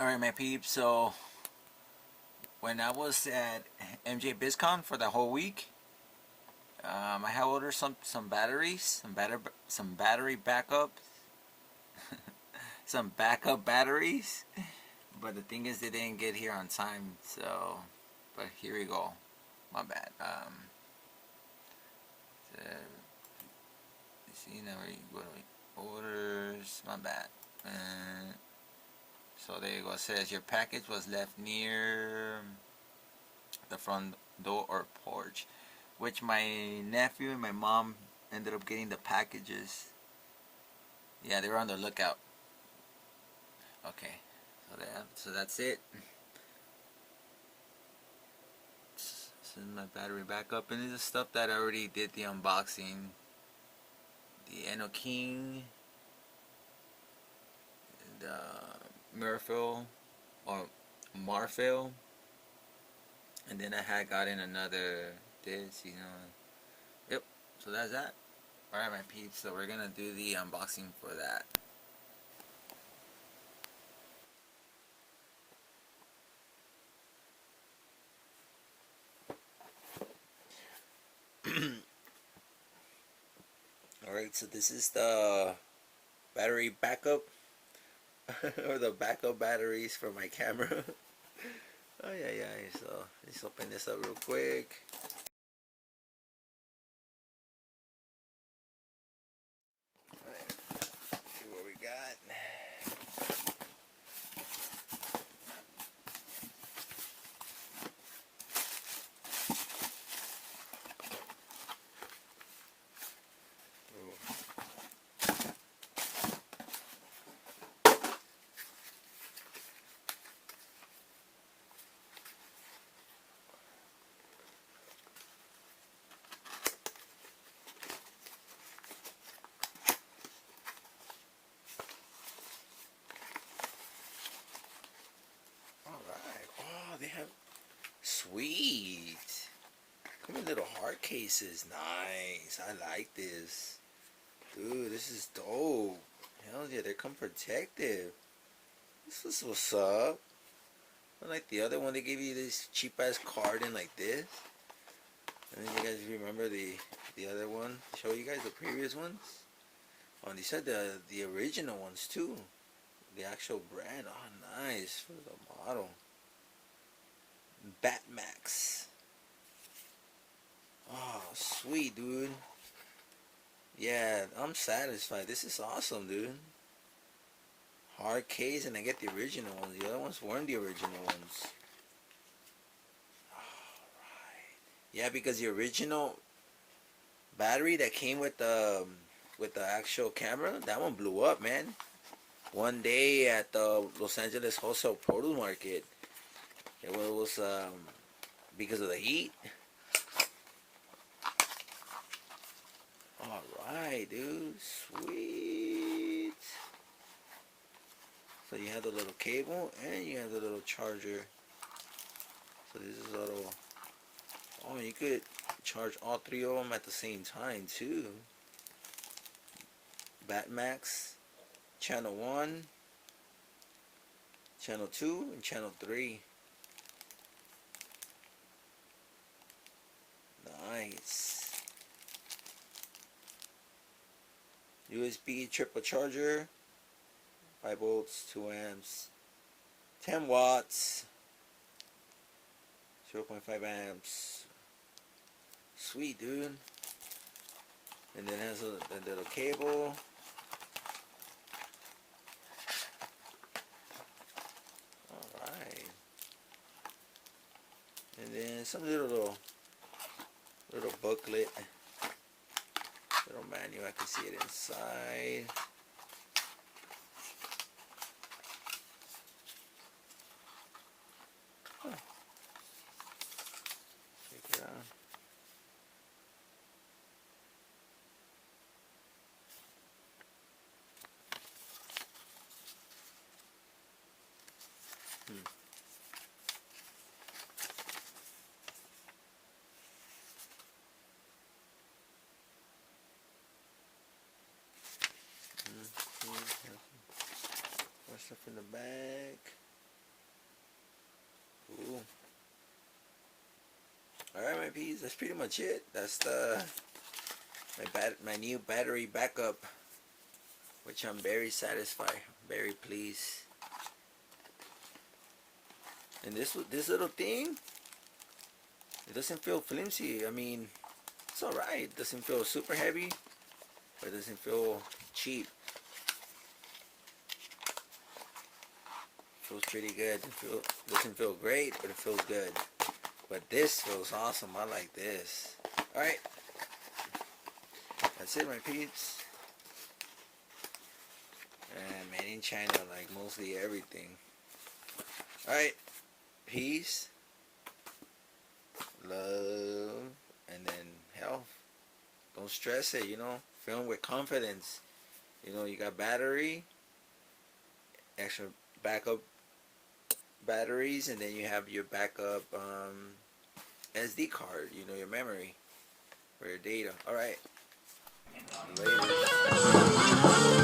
Alright, my peeps, so when I was at MJ BizCon for the whole week, I had ordered some batteries, some battery backup, some backup batteries, but the thing is they didn't get here on time, so, but here we go, my bad. See, now what do we, orders, my bad. So there you go. It says your package was left near the front door or porch, which my nephew and my mom ended up getting the packages. Yeah, they were on the lookout. Okay, so that's it. This is my battery backup, and this is stuff that I already did the unboxing. The Eno King, the Murphyl or Marfil, and then I had gotten another this, you know. Yep, so that's that. Alright, my peeps, so we're gonna do the unboxing for that. Alright, so this is the battery backup or the backup batteries for my camera. Oh yeah, so let's open this up real quick. Alright, see what we got. They have sweet. Come in little hard cases. Nice. I like this. Dude, this is dope. Hell yeah, they come protective. This is what's up. Unlike the other one, they gave you this cheap ass carton like this. And then you guys remember the other one? Show you guys the previous ones. Oh, and these are the original ones too. The actual brand. Oh, nice for the model. Batmax. Oh, sweet, dude. Yeah, I'm satisfied. This is awesome, dude. Hard case, and I get the original ones. The other ones weren't the original ones. Alright. Yeah, because the original battery that came with the actual camera, that one blew up, man. One day at the Los Angeles Wholesale Produce Market. It was because of the heat. Alright, dude. Sweet. So you have the little cable and you have the little charger. So this is a little... Oh, you could charge all three of them at the same time too. Batmax, channel 1, channel 2, and channel 3. Nice. USB triple charger, 5 volts, 2 amps, 10 watts, 0.5 amps. Sweet, dude. And then it has a little cable. Alright. And then some little booklet, little manual. I can see it inside. Huh. Check it out. More stuff in the back. Cool. Alright, my peas, that's pretty much it. That's my new battery backup, which I'm very satisfied, very pleased. And this little thing, it doesn't feel flimsy. I mean, it's alright. It doesn't feel super heavy, but it doesn't feel cheap. Feels pretty good. Doesn't feel great, but it feels good. But this feels awesome. I like this. Alright. That's it, my peeps. And made in China, like mostly everything. Alright. Peace. Love. And then health. Don't stress it, you know. Film with confidence. You know, you got battery. Extra backup batteries, and then you have your backup SD card, you know, your memory for your data. Alright. Later.